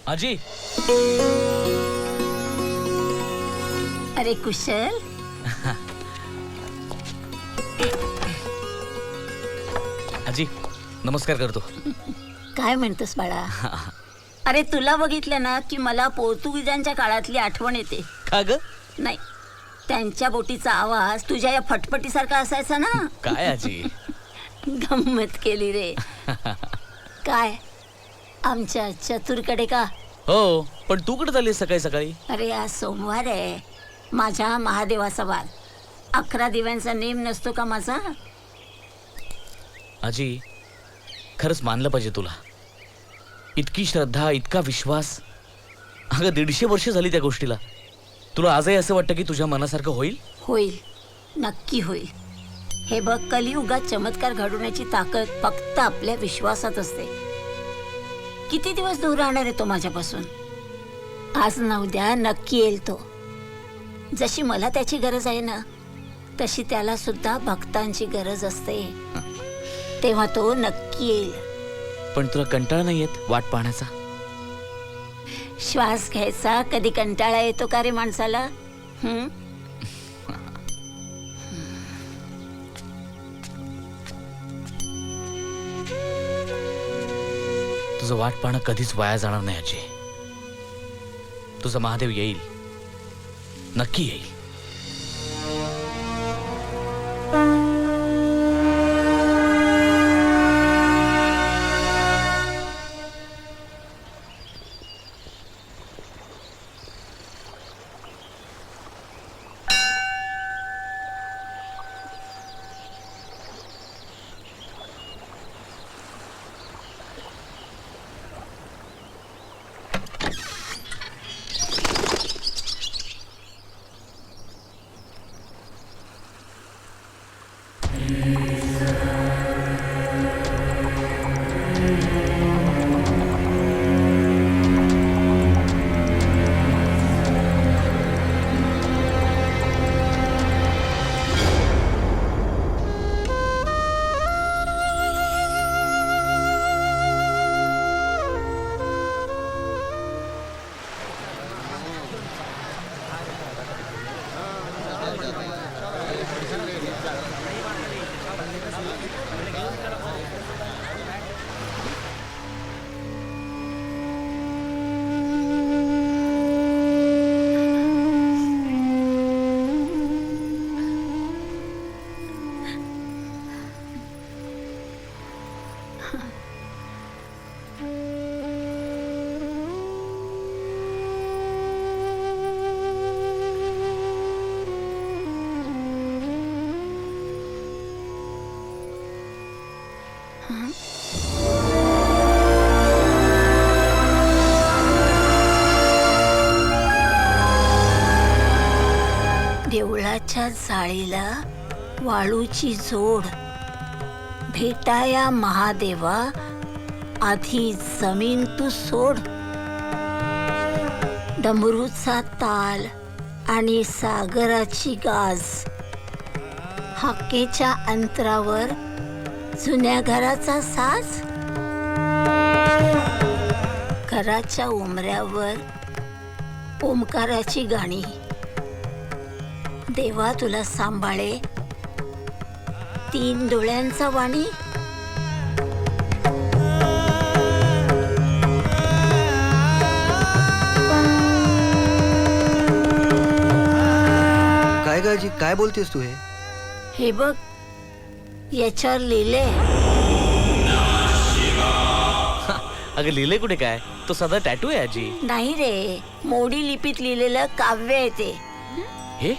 आजी. अरे कुशल, आजी नमस्कार करतो. काय म्हणतोस बाळा? अरे तुला बघितलं ना की मला पोर्तुगीजांच्या काळातली आठवण येते. का ग? नाही, त्यांच्या बोटीचा आवाज तुझ्या या फटफटीसारखा असायचा ना. काय आजी? गंमत केली रे. काय आमच्या चतुरकडे का? हो, पण तू कुठे चाललीस सकाळी सकाळी? अरे आज सोमवार आहे, माझ्या महादेवाचा वार. 11 दिव्यांचा नेम नसतो का माझा? आजी खरंच मानलं पाहिजे तुला. इतकी श्रद्धा, इतका विश्वास. अगं 150 वर्ष झाली त्या गोष्टीला. तुला आजही असं वाटतं की तुझ्या मनासारखं होईल? होईल, नक्की होईल. हे बघ, कलियुगात चमत्कार घडवण्याची ताकद फक्त आपल्या विश्वासात असते. किती दिवस दूर राहणार आहे तो माझ्यापासून? आज ना उद्या नक्की येईल तो. जशी मला त्याची गरज आहे ना, तशी त्याला सुद्धा भक्तांची गरज असते. तेव्हा तो नक्की येईल. पण तुला कंटाळा नाही येत वाट पाहण्याचा? श्वास घ्यायचा कधी कंटाळा येतो का रे माणसाला? तुझं वाट पाहणं कधीच वाया जाणार नाही आजी. तुझा महादेव येईल, नक्की येईल. देवळाच्या जाळीला वाळूची जोड. भेटाया महादेवा, आधी जमीन तू सोड. डमरूचा ताल आणि सागराची गाज. हाकेच्या अंतरावर जुन्या घराचा साज. घराच्या उमऱ्यावर ओमकाराची गाणी. देवा तुला सांभाळे 3 डोळ्यांचा वाणी. काय गाजी, काय बोलतेस तू? हे बघ, याच्यावर लिहिले. अगं लिहिले कुठे काय? तो साधा टॅटू आहे आजी. नाही रे, मोडी लिपीत लिहिलेलं काव्य आहे ते. हे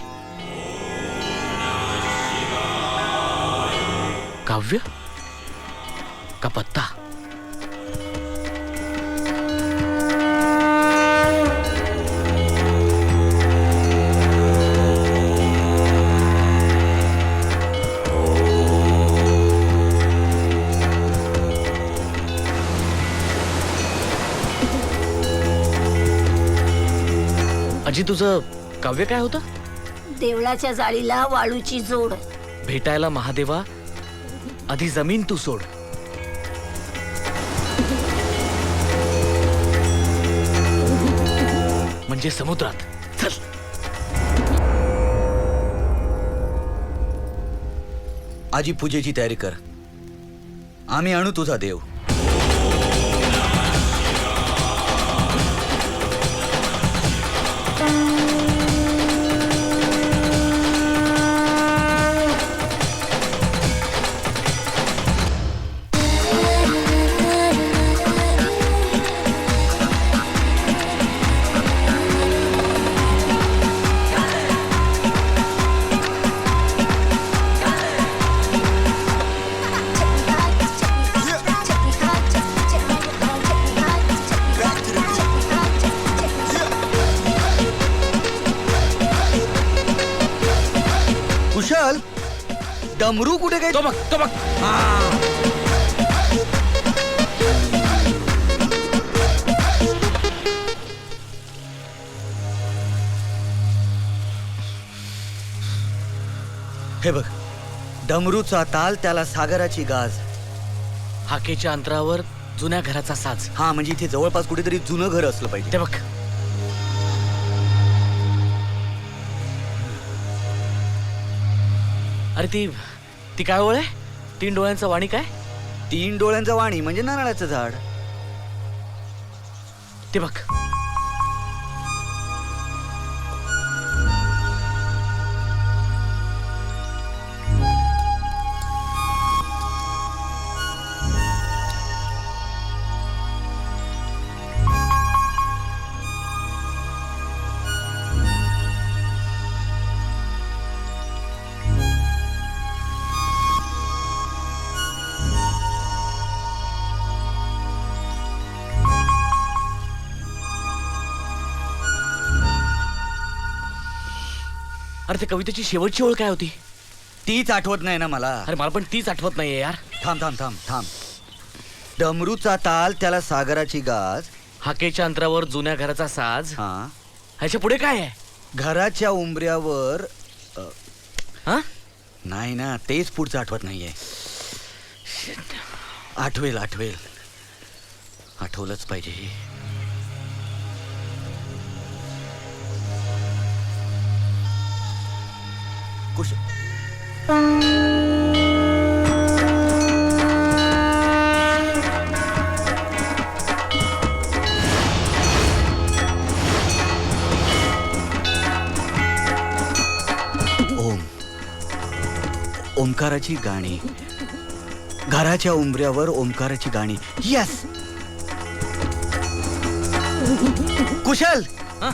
काव्य का पत्ता? आजी तुझं काव्य काय होतं? देवळाच्या जाळीला वाळूची जोड. भेटायला महादेवा, आधी जमीन तू सोड. म्हणजे समुद्रात. चल. आजी पूजेची तयारी कर. आम्ही आणू तुझा देव. कुशल, डमरू कुठे काय? तो बघ, तो बघ. हे बघ, डमरूचा ताल त्याला सागराची गाज. हाकेच्या अंतरावर जुन्या घराचा साज. हा, म्हणजे इथे जवळपास कुठेतरी जुनं घर असलं पाहिजे. ते बघ. अरे ती काय ओळ आहे? 3 डोळ्यांचं वाणी काय? 3 डोळ्यांचं वाणी म्हणजे नारळाचं झाड. ते बघ. अरे त्या कवितेची शेवटची ओळ काय होती? तीच आठवत नाही ना मला. अरे मला पण तीच आठवत नाहीये यार. थांब थांब थांब थांब. डमरूचा ताल त्याला सागराची गाज. हाकेच्या अंतरावर जुन्या घराचा साज. हा, ह्याच्या पुढे काय आहे? घराच्या उंबऱ्यावर. हा? नाही ना, तेच पुढचं आठवत नाहीये. आठवेल आठवेल, आठवलंच पाहिजे. कुश ओंकाराची गाणी. घराच्या उंबऱ्यावर ओंकाराची गाणी. यस. कुशल, हा?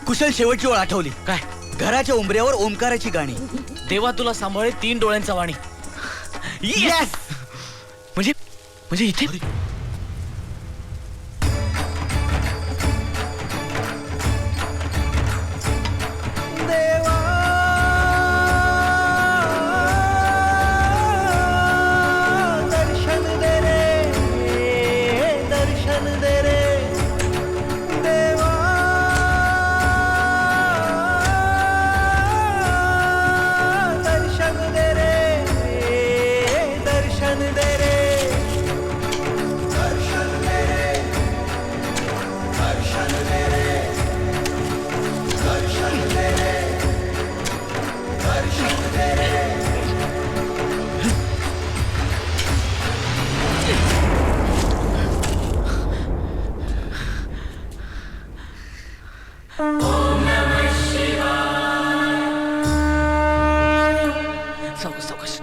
कुशल, शेवटची ओळ आठवली. काय? घराच्या उंबऱ्यावर ओंकाराची गाणी. देवा तुला सांभाळे 3 डोळ्यांचा वाणी. यस. म्हणजे इथे सावकाश.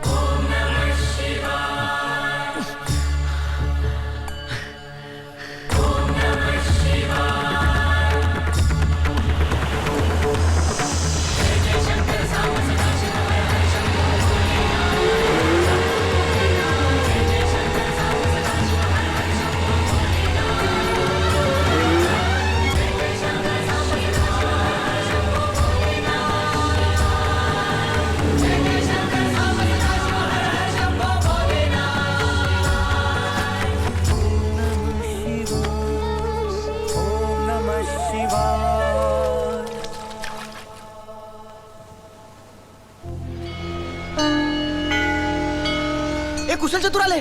कुशल चतुर आले.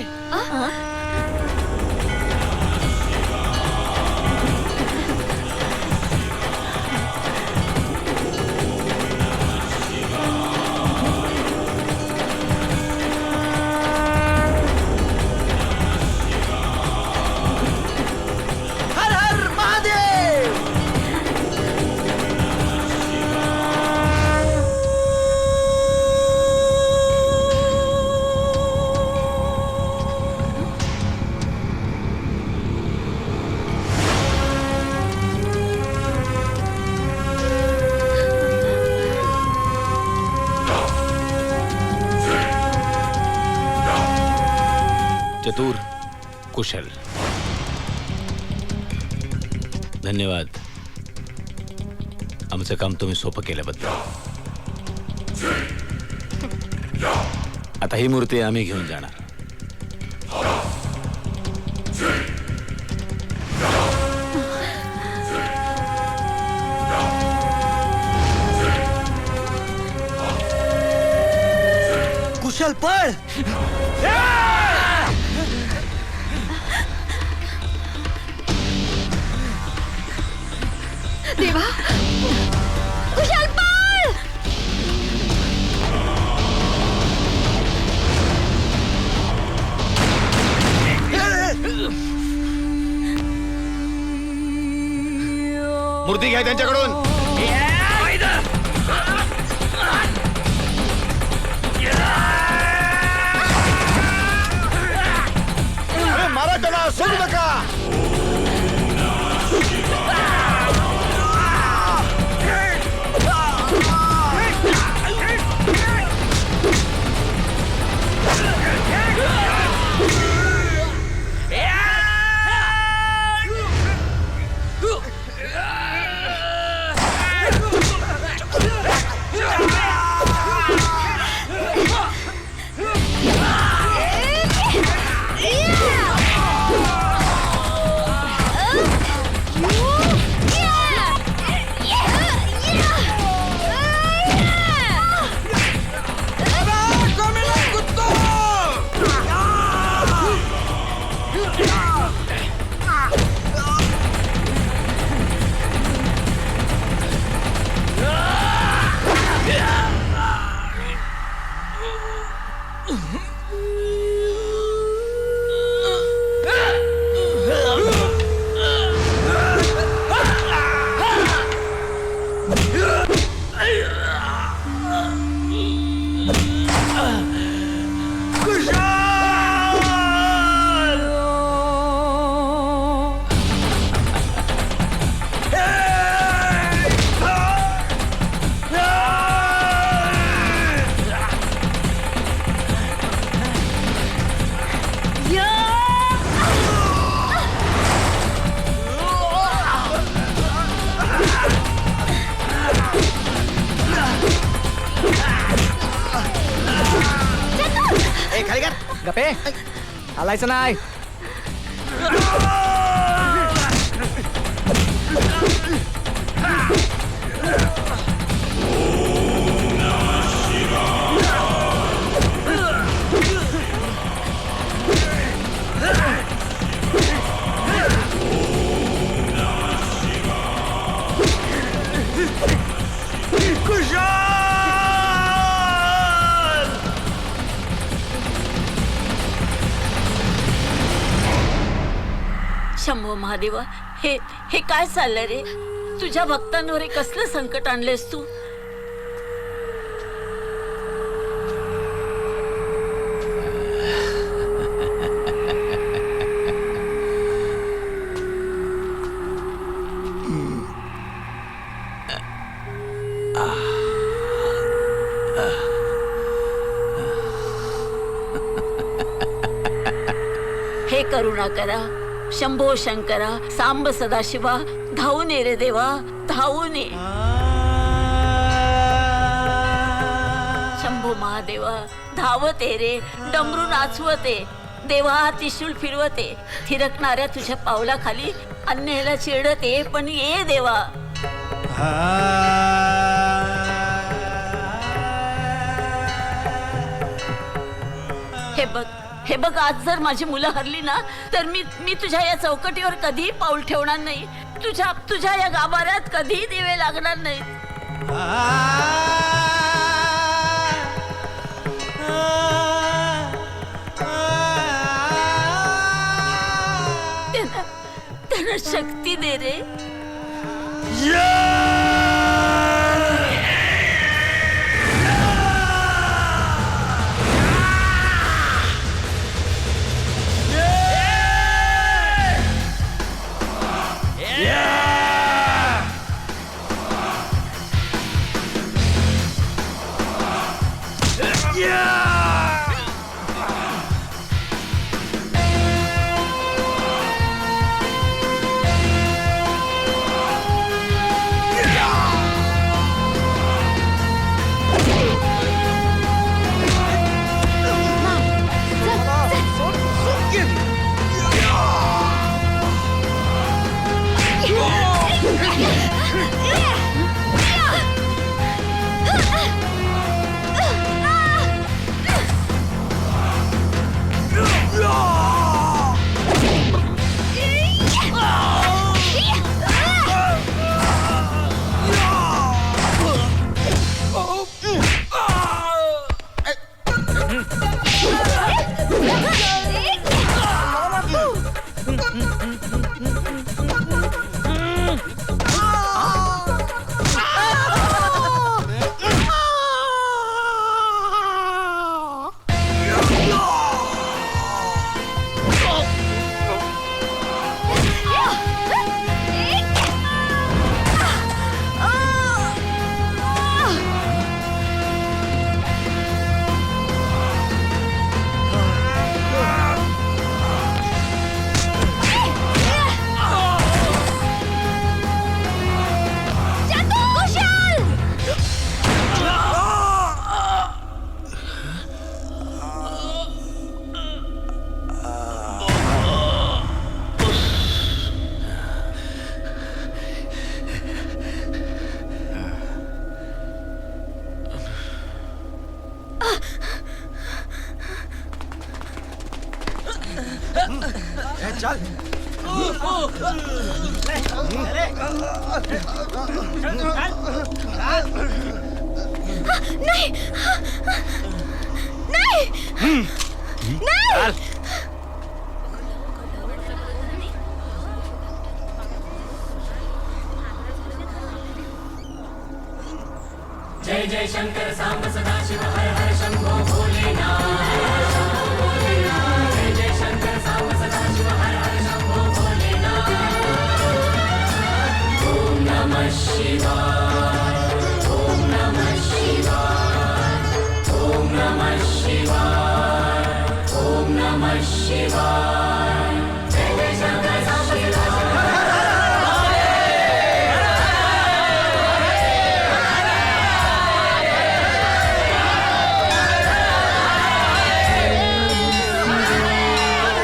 चतुर कुशल. धन्यवाद आमचं काम तुम्ही सोपं केल्याबद्दल. आता ही मूर्ती आम्ही घेऊन जाणार. कुशल पळ. देवा कुशल पळ. मूर्ती घ्या त्यांच्याकडून. अरे मारा त्याला, सोडू नका. गपे हलायचं नाही. शंभो महादेवा, हे हे काय चाललंय रे? तुझ्या भक्तांवर हे कसलं संकट आणलेस तू? हे करुणा करा शंभो शंकरा, सांब सदाशिवा, धावून ये रे देवा, धावून ये. शंभो महादेवा धावत ये रे, डमरू नाचवते देवा, त्रिशूल फिरवते, थिरकणाऱ्या तुझ्या पावलाखाली अन्याला चिरडते, पण ये देवा. हे बघ आज जर माझी मुलं हरली ना तर मी तुझ्या या चौकटीवर कधीही पाऊल ठेवणार नाही. तुझ्या या गाभाऱ्यात कधीही दिवे लागणार नाही. त्यांना शक्ती दे रे. चल नाही नाही नाही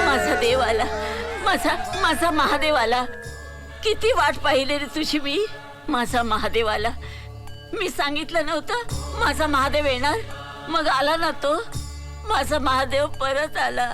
माझा देव आला, माझा महादेव आला. किती वाट पाहिली रे तुझी मी. माझा महादेव आला. मी सांगितलं नव्हतं माझा महादेव येणार, मग आला ना तो. माझा महादेव परत आला.